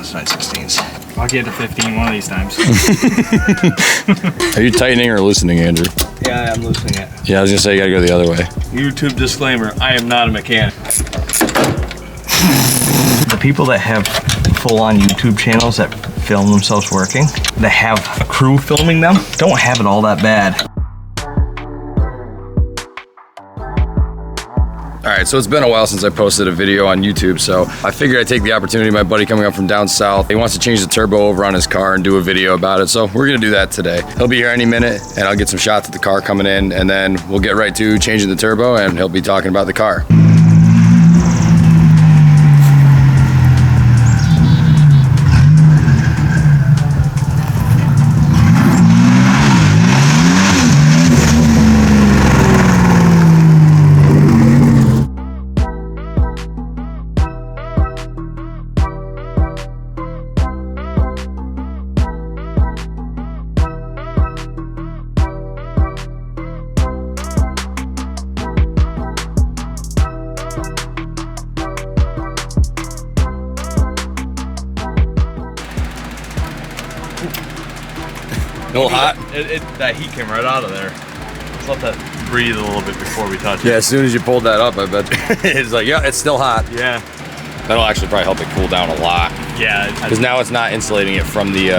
it's 9/16. I'll get to 15 one of these times. Are you tightening or loosening, Andrew? Yeah, I'm loosening it. Yeah, I was gonna say you gotta go the other way. YouTube disclaimer, I am not a mechanic. The people that have full-on YouTube channels that film themselves working, that have a crew filming them, don't have it all that bad. All right, so it's been a while since I posted a video on YouTube, so I figured I'd take the opportunity. My buddy coming up from down south, he wants to change the turbo over on his car and do a video about it, so we're gonna do that today. He'll be here any minute, and I'll get some shots of the car coming in, and then we'll get right to changing the turbo, and he'll be talking about the car. A little hot? That heat came right out of there. Let's let that breathe a little bit before we touch it. Yeah, as soon as you pulled that up, I bet it's like, yeah, it's still hot. Yeah. That'll actually probably help it cool down a lot. Yeah. Because now it's not insulating it from the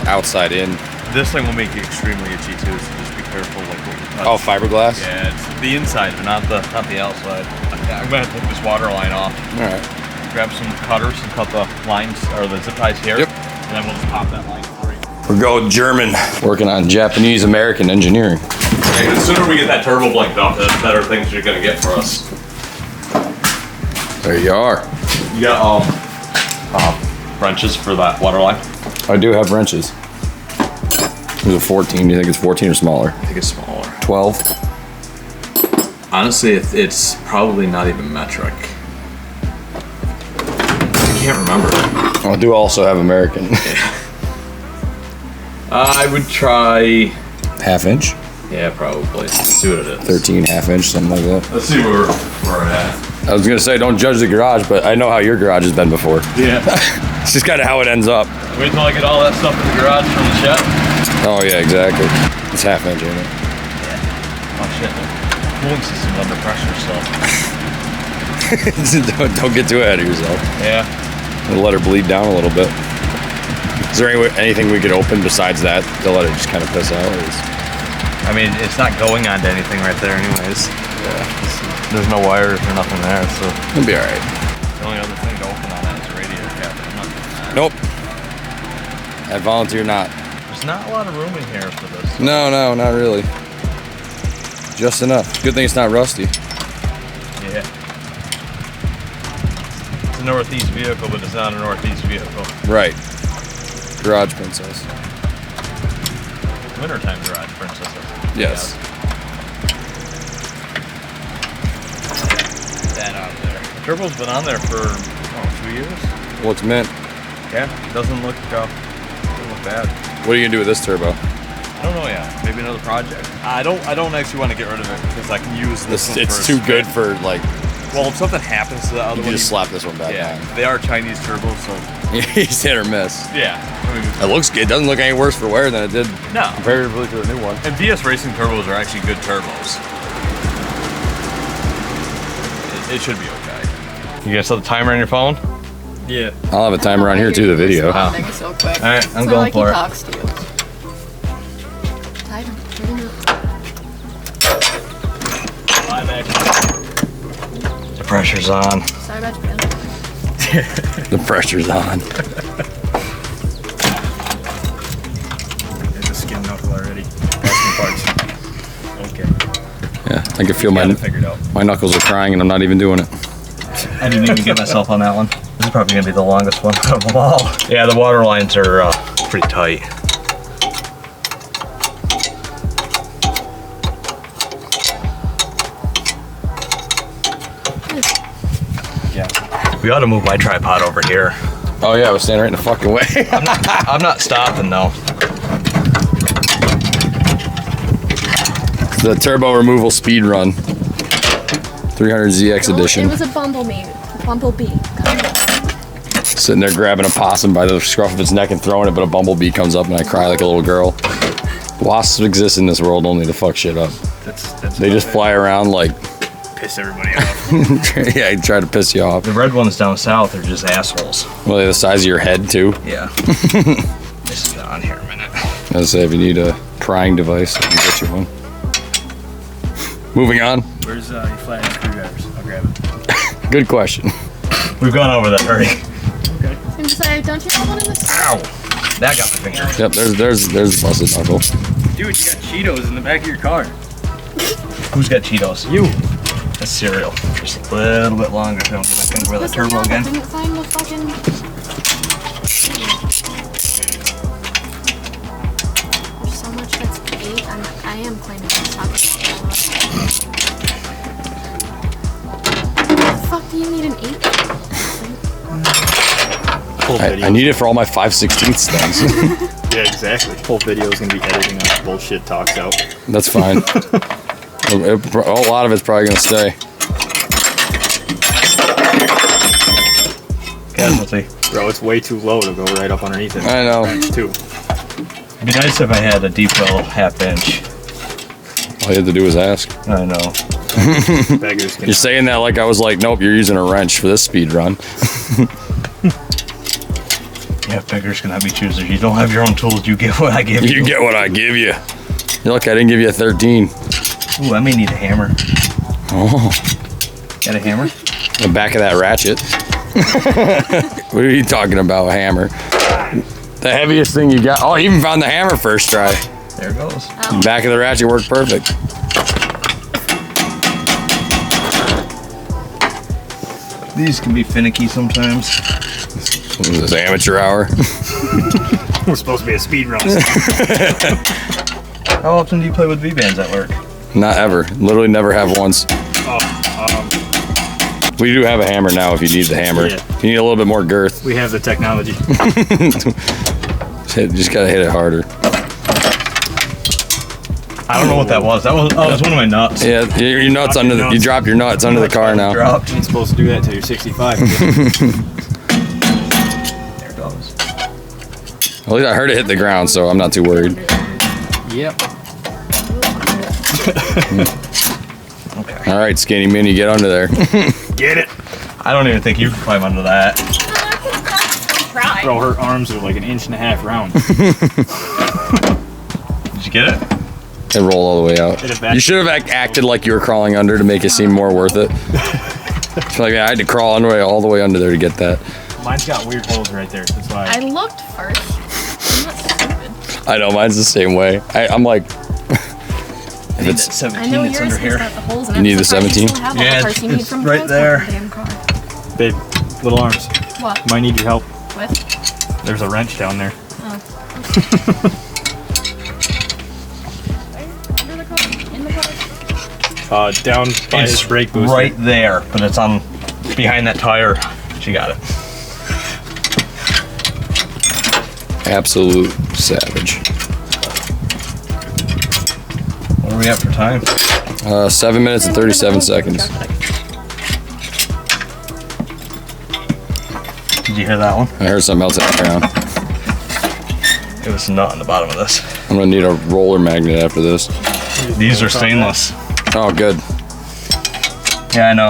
outside in. This thing will make you extremely itchy too, so just be careful like what you touch. Oh, fiberglass? Yeah, it's the inside, but not the outside. Yeah, I'm gonna take this water line off. All right. Grab some cutters and cut the lines or the zip ties here. Yep. And then we'll just pop that line free. We're going German, working on Japanese-American engineering. Okay, the sooner we get that turbo blanked off, the better things you're gonna get for us. There you are. You got wrenches for that water line? I do have wrenches. There's a 14. Do you think it's 14 or smaller? I think it's smaller. 12? Honestly, it's probably not even metric. I can't remember. I do also have American. I would try... Half inch? Yeah, probably. Let's see what it is. 13, half inch, something like that. Let's see where we're at. I was gonna say, don't judge the garage, but I know how your garage has been before. Yeah. It's just kind of how it ends up. Wait till I get all that stuff in the garage from the shed. Oh yeah, exactly. It's half inch, ain't it? Yeah. Oh shit. The cooling system's under pressure, so. Don't get too ahead of yourself. Yeah. We'll let her bleed down a little bit. Is there anything we could open besides that to let it just kind of piss out? I mean, it's not going onto anything right there anyways. Yeah. There's no wires or nothing there, so. It'll be all right. The only other thing to open on that is a radiator cap. I'm not doing that. Nope. I volunteer not. There's not a lot of room in here for this. No, not really. Just enough. Good thing it's not rusty. Yeah. It's a Northeast vehicle, but it's not a Northeast vehicle. Right. Garage princess. Wintertime garage princess. Yes. That out there. The turbo's been on there for 2 years. Well, it's mint. Yeah, doesn't look bad. What are you gonna do with this turbo? I don't know yet. Maybe another project. I don't actually want to get rid of it because I can use this one It's for too good for like. Well, if something happens to the other You one, can just slap this one back yeah, on. they are Chinese turbos, so He's hit or miss. yeah. I mean, It looks good. It doesn't look any worse for wear than it did no. comparatively to the new one. And VS Racing turbos are actually good turbos. It should be okay. You gonna set the timer on your phone? Yeah. I'll have a timer on here too, the video. Oh. So quick. All right, I'm so going like for he it. talks to you. Timer, turn it up. The pressure's on. Sorry about your The pressure's on. There's a skin knuckle already. Parts. Okay. Yeah, I can feel my knuckles are crying and I'm not even doing it. I didn't even get myself on that one. This is probably gonna be the longest one of them all. Yeah, the water lines are pretty tight. Yeah. We ought to move my tripod over here. Oh yeah, I was standing right in the fucking way. I'm not stopping though. The turbo removal speed run. 300ZX edition. It was a bumblebee. Bumblebee. Sitting there grabbing a possum by the scruff of its neck and throwing it, but a bumblebee comes up and I cry like a little girl. Wasps exist in this world only to fuck shit up. They just fly around like... Piss everybody off. Yeah, try to piss you off. The red ones down south are just assholes. Well, they're the size of your head, too. Yeah. This is on here a minute. I was say, if you need a prying device, I can get you one. Moving on. Where's your flathead screwdrivers? I'll grab it. Good question. We've gone over that already. Okay. I was gonna say, don't you have one in the Ow! That got my finger. Yep, there's busted knuckle. Dude, you got Cheetos in the back of your car. Who's got Cheetos? You. That's cereal. Just a little bit longer so I don't get my finger with a turbo again. I didn't find the fucking... There's so much that's 8. I am claiming this topic. What the fuck do you need an 8? I need it for all my 5/16 things. Yeah, exactly. Whole video is gonna be editing on bullshit talks out. That's fine. A lot of it's probably gonna stay. Casualty. Bro, it's way too low to go right up underneath it. I know. Too. It'd be nice if I had a deep well half-inch. All you had to do was ask. I know. Beggars can. You're saying that like I was like, nope, you're using a wrench for this speed run. Yeah, beggars cannot be choosers. You don't have your own tools. You get what I give you. You get what I give you. Look, I didn't give you a 13. Ooh, I may need a hammer. Oh, Got a hammer? the back of that ratchet. What are you talking about, hammer? The heaviest thing you got. Oh, I even found the hammer first try. There it goes. Back of the ratchet worked perfect. These can be finicky sometimes. What was this, amateur hour? We're supposed to be a speed run. How often do you play with V-bands at work? Not ever. Literally never have once. We do have a hammer now if you need the hammer. Yeah. If you need a little bit more girth, We have the technology. just gotta hit it harder. I don't know what that was. That was one of my nuts. Yeah, your nuts under the, you drop your nuts under the car now. Dropped. You ain't supposed to do that till you're 65. There it goes. At least I heard it hit the ground, so I'm not too worried. Yep. Okay. All right, Skinny Mini, get under there. Get it. I don't even think you can climb under that. Try. Bro, her arms are like 1.5 inches round. Did you get it? And roll all the way out. Hit it back. You should have acted like you were crawling under to make it seem more worth it. I feel like I had to crawl all the way under there to get that. Mine's got weird holes right there. That's why. I looked first. I'm not stupid. I know, mine's the same way. I'm like, I need that it's- 17 I know that's yours under has here. got the holes in it. You need I'm the surprised you 17? still have all Yeah, the parts you need it's from right the there. damn car. Babe, little arms. What? Might need your help. With? There's a wrench down there. Oh. Where the car? In the car? Down by his brake booster. right there, but it's on behind that tire. She got it. absolute savage. What are we at for time? 7 minutes and 37 seconds. Did you hear that one? I heard something else in the ground. It was not on the bottom of this. I'm gonna need a roller magnet after this. These are stainless. Oh, good. Yeah, I know.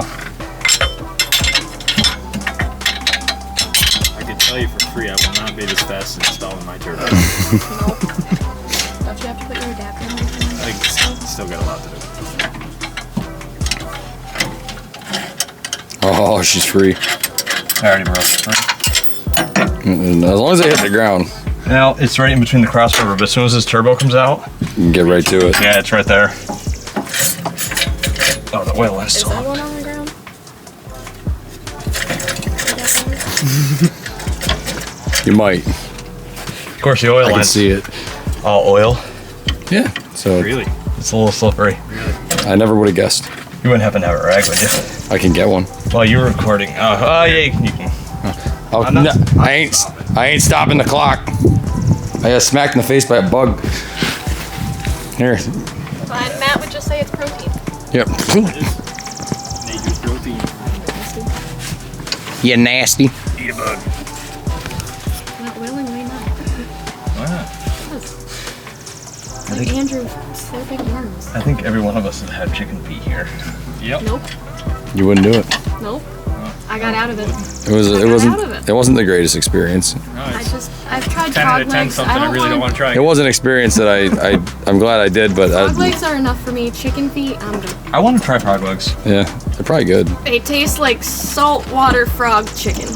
I can tell you for free, I will not be this fast as installing my turbo. Nope. Don't you have to put your adapter in? I still got a lot to do. Oh, she's free. I already broke it. As long as I hit the ground, Now, it's right in between the crossover, but as soon as this turbo comes out, you can get right to it. yeah, it's right there. Oh, the oil is Is still that on. one on the ground? You might. Of course, the oil I can line's see it. all oil. Yeah. So Really? It's a little slippery. I never would have guessed. You wouldn't happen to have a rag, would you? I can get one. Well, you were recording. Oh, yeah, you can. Oh, I'm not- no, I ain't stopping the clock. I got smacked in the face by a bug. Here. Fine, Matt would just say it's protein. Yep. Nature's protein. You nasty. Eat a bug. Andrew slurping worms. I think every one of us has had chicken feet here. Yep. Nope. You wouldn't do it. Nope. I got out of it. It wasn't the greatest experience. No, I've tried 10 out frog of 10 legs. something I really don't want to try. It was an experience that I'm glad I did, but Frog legs are enough for me. Chicken feet, I'm good. I want to try frog legs. yeah, they're probably good. They taste like saltwater frog chicken.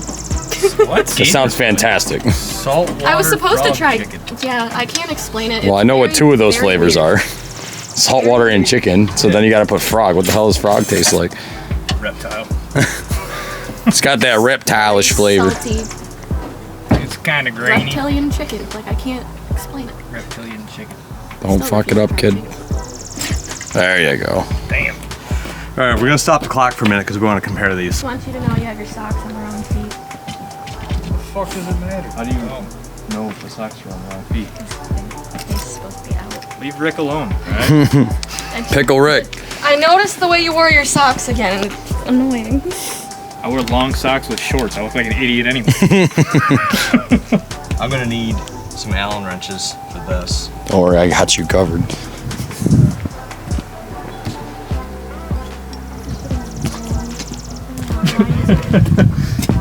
What? It sounds fantastic. Saltwater I was supposed to frog try. chicken. Yeah, I can't explain it. Well, I It's know what very, 2 of those very flavors weird. are. Saltwater and chicken, so then you gotta put frog. What the hell does frog taste like? Reptile. It's got that reptile-ish flavor. Salty It's kind of grainy. reptilian chicken. Like I can't explain it. Reptilian chicken. Don't Still fuck it up, kid. confusing. There you go. Damn. All right, we're gonna stop the clock for a minute because we want to compare these. I want you to know you have your socks on the wrong feet. What the fuck does it matter? How do you know if the socks are on the wrong feet? They're supposed to be out. Leave Rick alone, alright? Pickle Rick. I noticed the way you wore your socks again. It's annoying. I wear long socks with shorts. I look like an idiot anyway. I'm gonna need some Allen wrenches for this. Don't worry, I got you covered.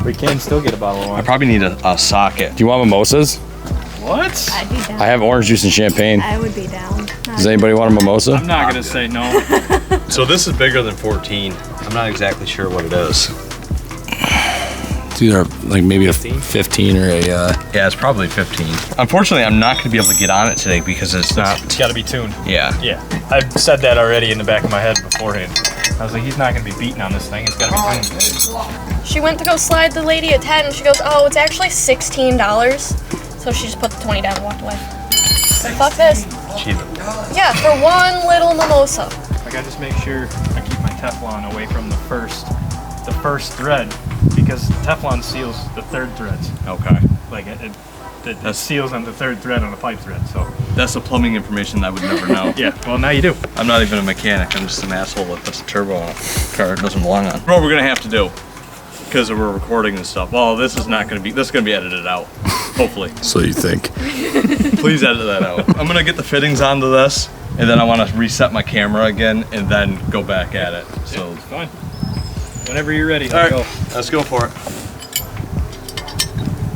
We can still get a bottle of I wine. probably need a socket. Do you want mimosas? What? I'd be down. I have orange juice and champagne. I would be down. Does anybody want a mimosa? I'm not gonna say no. So this is bigger than 14. I'm not exactly sure what it is. It's either like maybe a 15 or a. Yeah, it's probably 15. Unfortunately, I'm not gonna be able to get on it today because it's not. It's gotta be tuned. Yeah. Yeah. I've said that already in the back of my head beforehand. I was like, he's not gonna be beating on this thing. It's gotta be tuned. She went to go slide the lady a 10 and she goes, oh, it's actually $16. So she just put the 20 down and walked away. So fuck this. Cheap. Yeah, for one little mimosa. Like I just make sure I keep my Teflon away from the first thread because Teflon seals the third threads. Okay. Like it seals on the third thread on the pipe thread. So That's the plumbing information that I would never know. yeah. Well, now you do. I'm not even a mechanic. I'm just an asshole that puts a turbo on a car it doesn't belong on. What we're gonna have to do, because we're recording this stuff. Well, this is not gonna be. This is gonna be edited out. Hopefully. So you think? Please edit that out. I'm gonna get the fittings onto this, and then I want to reset my camera again, and then go back at it. So, It's fine. Whenever you're ready, all right, go. let's go for it.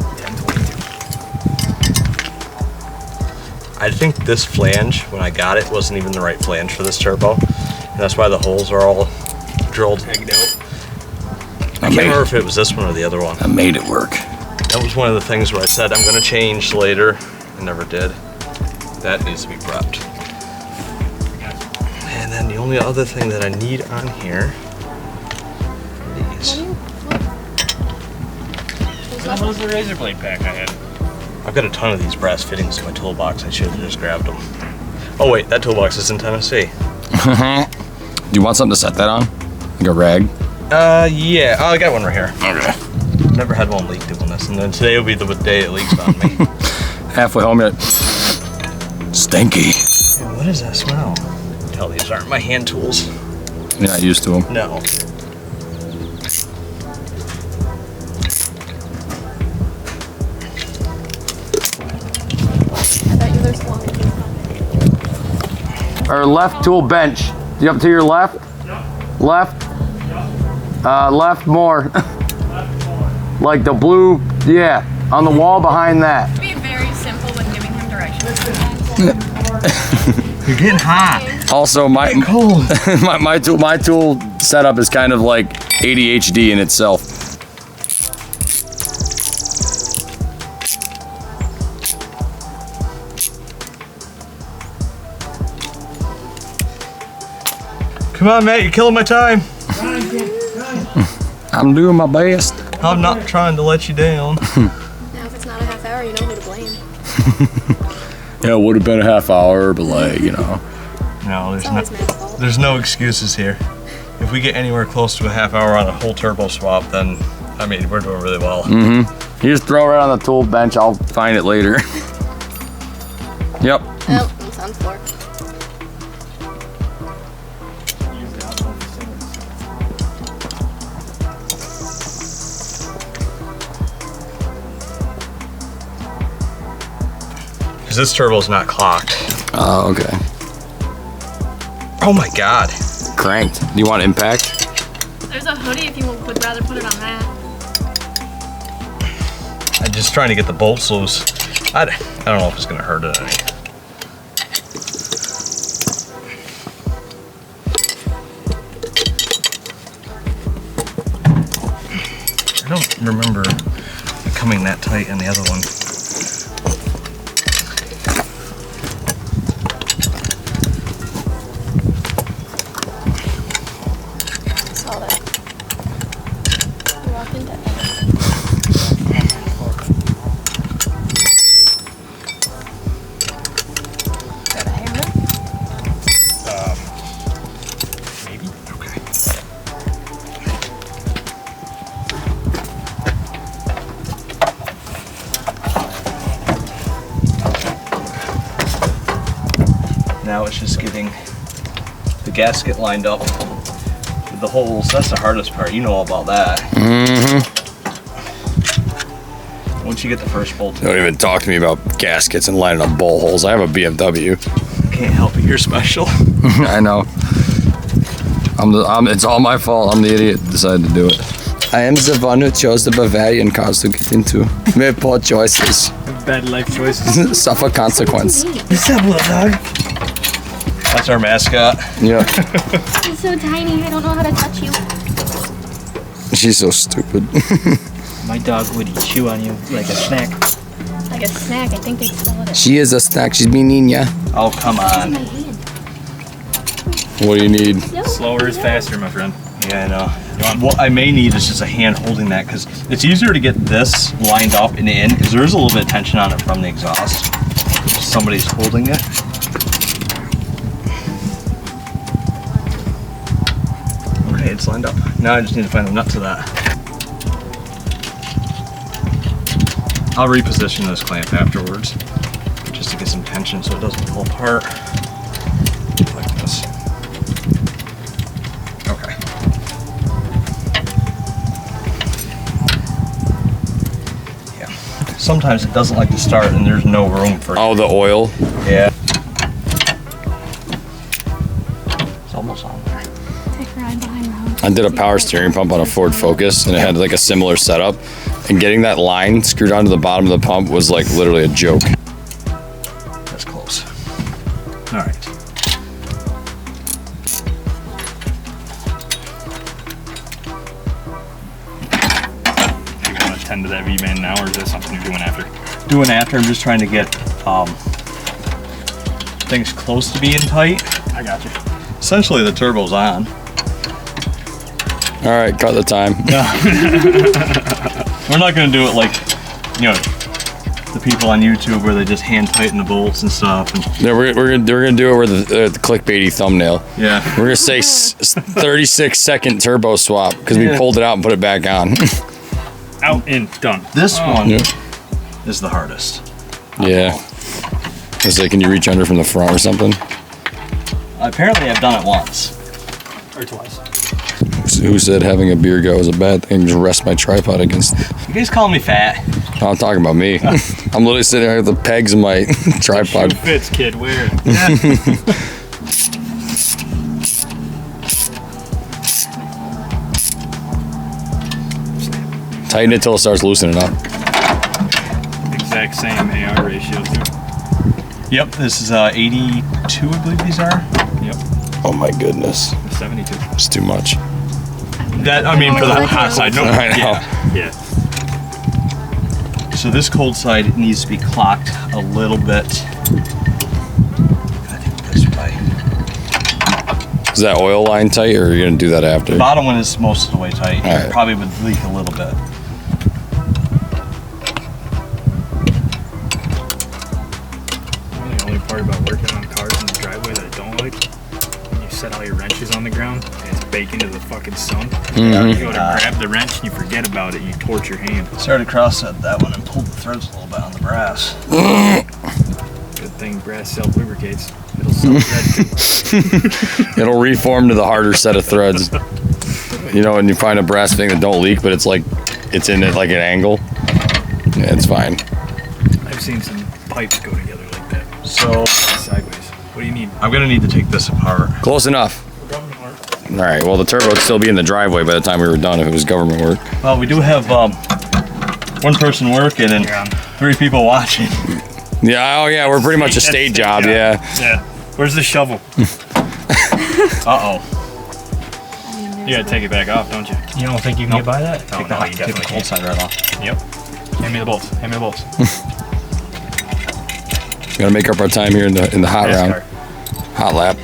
1022. I think this flange, when I got it, wasn't even the right flange for this turbo, and that's why the holes are all drilled. I can't remember if it was this one or the other one. I made it work. That was one of the things where I said I'm gonna change later. I never did. That needs to be prepped. And then the only other thing that I need on here are these. That was the razor blade pack I had. I've got a ton of these brass fittings in my toolbox. I should have just grabbed them. Oh wait, that toolbox is in Tennessee. Do you want something to set that on? Like a rag? Yeah. Oh, I got one right here. Okay. Never had one leak doing this, and then today will be the day it leaks on me. Halfway home, you're like, stinky. Yeah, what is that smell? Tell these aren't my hand tools. You're not used to them. No. I bet you there's one. Or left tool bench. You up to your left? Left? Left more. Like the blue, yeah, on the wall behind that. Be very simple when giving him directions. You're getting hot. Also, my Cold. my tool setup is kind of like ADHD in itself. Come on, Matt, you're killing my time. I'm doing my best. I'm not trying to let you down. Now, if it's not a half hour, you know who to blame. Yeah, it would have been a half hour, but like, you know. No, It's always Matt's fault. there's no excuses here. If we get anywhere close to a half hour on a whole turbo swap, then, I mean, we're doing really well. You just throw it right on the tool bench, I'll find it later. Yep. Oh, it's on the floor. Because this turbo's not clocked. Oh, okay. Oh my God. Cranked. Do you want impact? There's a hoodie if you would rather put it on that. I'm just trying to get the bolts loose. I don't know if it's gonna hurt it any. I don't remember it coming that tight in the other one. Saw that. You walk into everything. Got a hammer? Maybe. Okay. Now it's just getting the gasket lined up with the holes. That's the hardest part. You know all about that. Mm-hmm. Once you get the first bolt, Don't even talk to me about gaskets and lining up bowl holes. I have a BMW. can't help it. You're special. I know. It's all my fault. I'm the idiot that decided to do it. I am the one who chose the Bavarian cars to get into. Made poor choices. Bad life choices. Suffer consequence. What's up, little dog? That's our mascot. Yeah. He's so tiny, I don't know how to touch you. She's so stupid. My dog would chew on you like a snack. Like a snack, I think they call it. She is a snack. She's being ninja. Oh, come My on. hand. What do you need? No. Slower is faster, my friend. Yeah, I know. What I may need is just a hand holding that, because it's easier to get this lined up and in, because there is a little bit of tension on it from the exhaust. If somebody's holding it. Okay, it's lined up. Now I just need to find the nuts of that. I'll reposition this clamp afterwards, just to get some tension so it doesn't pull apart. Like this. Okay. Yeah. Sometimes it doesn't like to start and there's no room for it. Oh, the oil. Yeah. It's almost on there. Take a ride behind the house. I did a power steering pump on a Ford Focus, and it had like a similar setup. And getting that line screwed onto the bottom of the pump was like literally a joke. That's close. All right. You want to tend to that V-man now, or is that something you're doing after? Doing after, I'm just trying to get things close to being tight. I got you. Essentially, the turbo's on. All right, cut the time. We're not gonna do it like, you know, the people on YouTube where they just hand tighten the bolts and stuff. And No, we're gonna do it with the clickbaity thumbnail. yeah. We're gonna say 36-second turbo swap because we Yeah. pulled it out and put it back on. Out and done. This one Yeah. is the hardest. Yeah. I was like, can you reach under from the front or something? Apparently, I've done it once. Or twice. Who said having a beer gut was a bad thing? Just rest my tripod against it. You guys call me fat. I'm talking about me. I'm literally sitting here with the pegs in my tripod. Shoe fits, kid. Wear it. Tighten it till it starts loosening up. Exact same AR ratio too. Yep, this is 82, I believe these are. Yep. Oh my goodness. 72. It's too much. That, I mean, for the hot side. No, I know. yeah. Yeah. So this cold side needs to be clocked a little bit. I think this way. Is that oil line tight or are you gonna do that after? The bottom one is most of the way tight. All right. Probably would leak a little bit. The only part about working on cars in the driveway that I don't like, when you set all your wrenches on the ground and it's baked into the fucking sun. You go to grab the wrench and you forget about it and you torch your hand. Started across that one and pulled the threads a little bit on the brass. Good thing brass self-lubricates. It'll self-thread too. It'll reform to the harder set of threads. You know, when you find a brass thing that don't leak, but it's like, it's in it like an angle. Yeah, it's fine. I've seen some pipes go together like that. So Sideways. What do you need? I'm gonna need to take this apart. Close enough. All right, well, the turbo would still be in the driveway by the time we were done if it was government work. Well, we do have one person working and 3 people watching. Yeah, oh yeah, we're pretty much a state job, yeah. Yeah. Where's the shovel? Uh-oh. You gotta take it back off, don't you? You don't think you can get by that? Oh, no, you definitely Take the side right off. Yep. Hand me the bolts. Hand me the bolts. Gotta make up our time here in the hot round. Hot lap.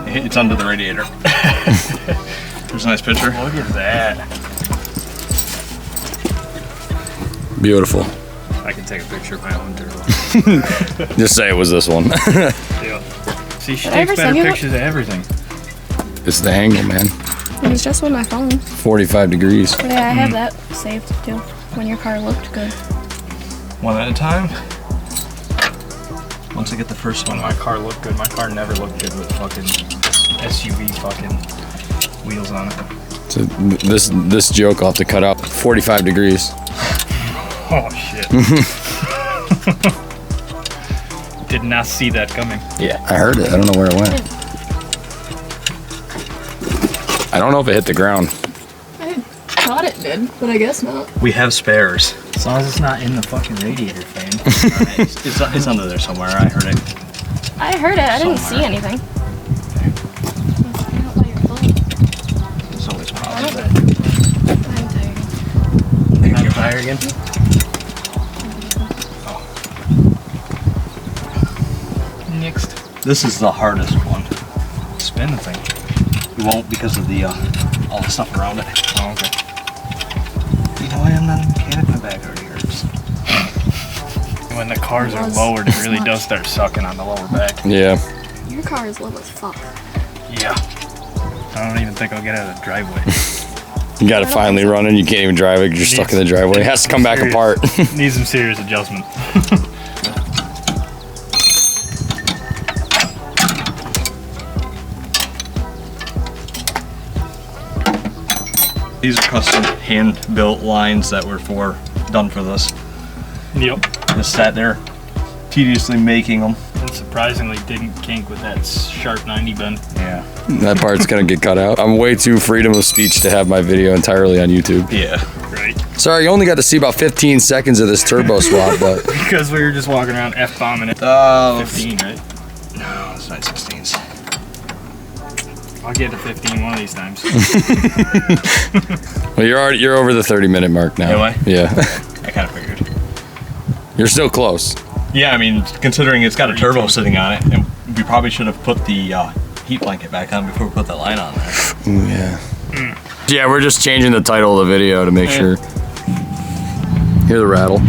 It's under the radiator. There's a nice picture. Look at that. Beautiful. I can take a picture of my own turbo. Just say it was this one. Yeah. See, she takes better pictures of everything. It's the angle, man. It was just with my phone. 45 degrees. But yeah, I have that saved too. When your car looked good. One at a time. Once I get the first one. My car looked good. My car never looked good with fucking SUV fucking wheels on it. So this joke I'll have to cut out. 45 degrees. Oh shit. Did not see that coming. Yeah, I heard it. I don't know where it went. I don't know if it hit the ground. I thought it did, but I guess not. We have spares. As long as it's not in the fucking radiator fan. It's under there somewhere. I heard it. I heard it. I didn't see anything. It's always I'm positive. tired. Not a tire again? Next. This is the hardest one. Spin the thing. We won't because of the all the stuff around it. Oh, okay. You know, I am not a mechanic. My back already hurts. When the cars are lowered, it really does start sucking on the lower back. Yeah. Your car is low as fuck. Yeah. I don't even think I'll get out of the driveway. You got it finally running. You can't even drive it. You're stuck in the driveway. It has to come back apart. Needs some serious adjustment. These are custom hand-built lines that were done for this. Yep. Just sat there, tediously making them. And surprisingly didn't kink with that sharp 90 bend. Yeah. That part's gonna get cut out. I'm way too freedom of speech to have my video entirely on YouTube. Yeah. Right. Sorry, you only got to see about 15 seconds of this turbo swap, but Because we were just walking around F-bombing it. 15, right? No, it's not 16s. I'll get to 15 one of these times. well, you're over the 30-minute mark now. Am I? Yeah. I kind of figured. You're still close. Yeah, I mean, considering it's got a turbo sitting on it, and we probably should have put the heat blanket back on before we put that line on there. Ooh, yeah. Yeah, we're just changing the title of the video to make sure. Hear the rattle.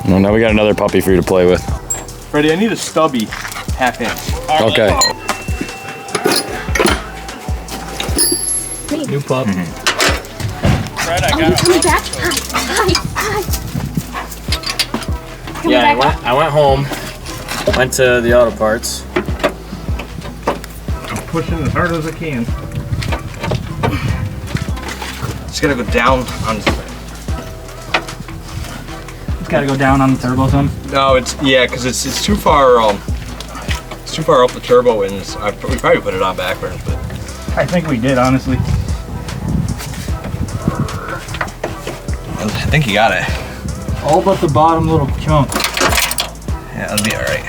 Well, now we got another puppy for you to play with. Freddie, I need a stubby half-inch. Okay. New pup. Fred, I got coming back? Hi. Yeah, I went home, went to the auto parts. I'm pushing as hard as I can. It's gonna go down on. It's got to go down on the turbo some. No, because it's too far. It's too far up the turbo, and we probably put it on backwards, but I think we did, honestly. I think you got it. All but the bottom little chunk. Yeah, that'll be all right.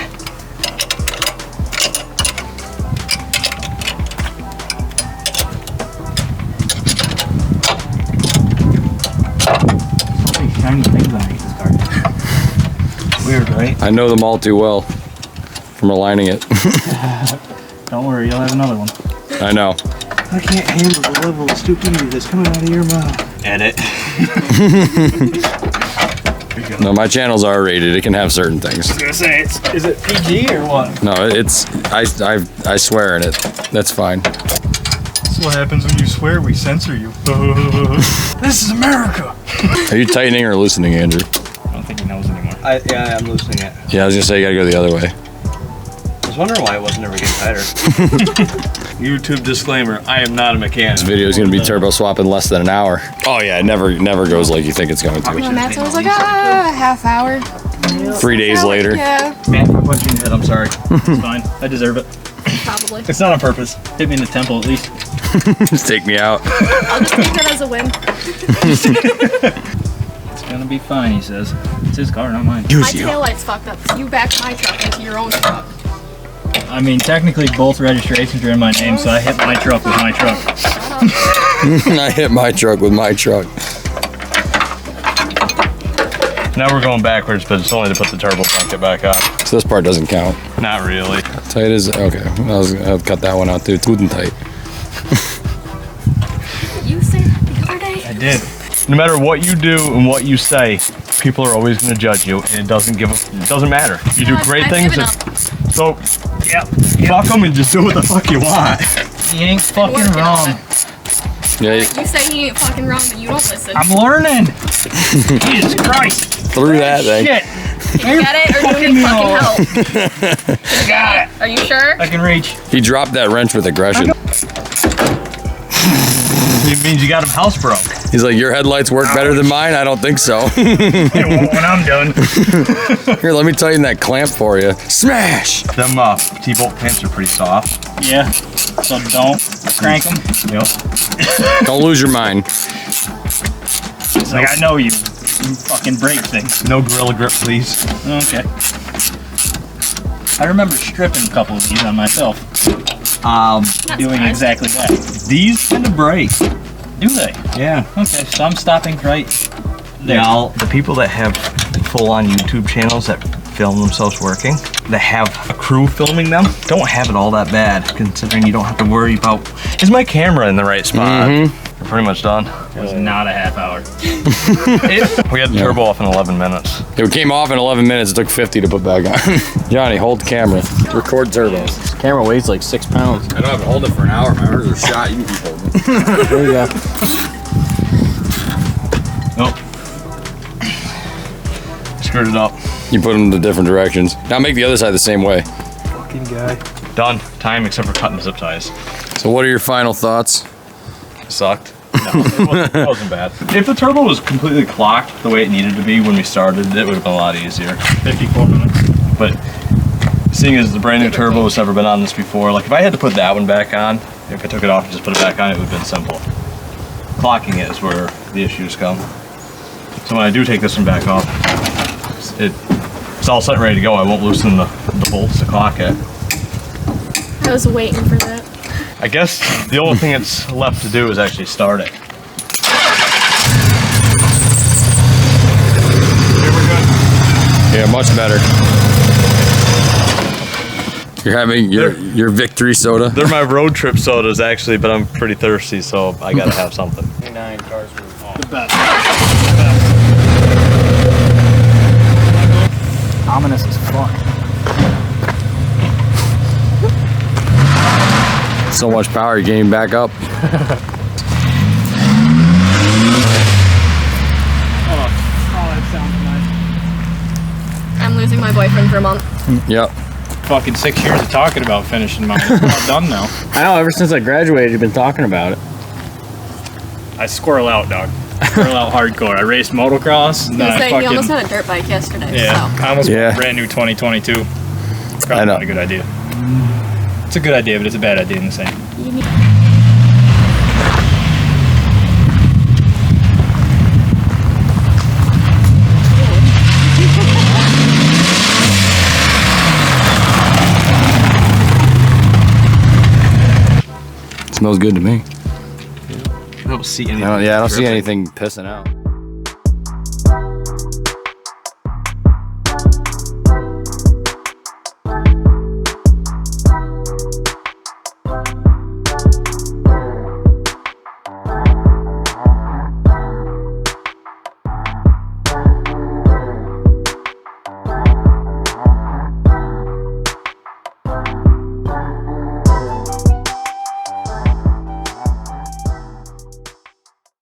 So many shiny things underneath this car. Weird, right? I know them all too well from aligning it. Don't worry, you'll have another one. I know. I can't handle the level of stupidity that's coming out of your mouth. Edit. No, my channel's R-rated. It can have certain things. I was gonna say, is it PG or what? No, I swear in it. That's fine. That's what happens when you swear, we censor you. This is America! Are you tightening or loosening, Andrew? I don't think he knows anymore. Yeah, I'm loosening it. Yeah, I was gonna say you gotta go the other way. This wondering why it wasn't ever getting tighter. YouTube disclaimer, I am not a mechanic. This video is gonna be turbo swap in less than an hour. Oh yeah, it never goes like you think it's going to. Matt's always like, a half hour. 3 days later. Yeah, Man, I punched you in the head, I'm sorry. It's fine, I deserve it. probably. It's not on purpose. Hit me in the temple at least. Just take me out. I'll just take that as a win. It's gonna be fine, he says. It's his car, not mine. My taillight's fucked up. So you backed my truck into your own truck. I mean, technically both registrations are in my name, so I hit my truck with my truck. I hit my truck with my truck. Now we're going backwards, but it's only to put the turbo blanket back on. So this part doesn't count. Not really. Tight is okay. I'll cut that one out too. It's good and tight. You said that the other day. I did. No matter what you do and what you say, people are always going to judge you, and it doesn't matter. You do great I've things. given up. So, fuck them and just do what the fuck you want. He ain't fucking working on wrong. Yeah, You say he ain't fucking wrong, but you don't listen. I'm learning. Jesus Christ. through that thing. Shit. Can you get it, or do you need fucking help? Got it. Are you sure? I can reach. He dropped that wrench with aggression. It means you got him house broke. He's like, your headlights work better than mine? I don't think so. It won't when I'm done. Here, let me tighten that clamp for you. Smash! Them T-bolt clamps are pretty soft. Yeah. So don't crank them. Yep. Don't lose your mind. It's like, I know you. You fucking break things. No Gorilla Grip, please. Okay. I remember stripping a couple of these on myself. Doing exactly that. These tend to break. Do they? Yeah. Okay, so I'm stopping right there. Now, the people that have full-on YouTube channels that film themselves working, that have a crew filming them, don't have it all that bad, considering you don't have to worry about, is my camera in the right spot? We're pretty much done. It was not a half hour. We had the turbo off in 11 minutes. It came off in 11 minutes. It took 50 to put back on. Johnny, hold the camera. Record turbo. This camera weighs like 6 pounds. I don't have to hold it for an hour. My arms are shot. You can keep holding it. There you go. Nope. Screwed it up. You put them in the different directions. Now make the other side the same way. Fucking guy. Done. Time except for cutting the zip ties. So what are your final thoughts? Sucked. No, it wasn't bad. If the turbo was completely clocked the way it needed to be when we started, it would have been a lot easier. 54 minutes. But seeing as the brand new turbo has never been on this before, like if I had to put that one back on, if I took it off and just put it back on, it would have been simple. Clocking it is where the issues come. So when I do take this one back off, it's all set and ready to go. I won't loosen the bolts to clock it. I was waiting for that. I guess the only thing that's left to do is actually start it. Yeah, much better. You're having your victory soda. They're my road trip sodas actually, but I'm pretty thirsty, so I gotta have something. 9 cars worth. The best. Ominous as fuck. So much power, you're getting back up. Oh, that sounds nice. I'm losing my boyfriend for a month. Yep. Fucking 6 years of talking about finishing mine. It's not done now. I know, ever since I graduated, you've been talking about it. I squirrel out, dog. Squirrel out hardcore. I raced motocross. And then I You almost fucking, had a dirt bike yesterday, yeah, so. I almost Yeah. bought a brand new 2022. Probably I know. not a good idea. It's a good idea, but it's a bad idea in the same. Smells good to me. I don't see anything. I don't see anything pissing out.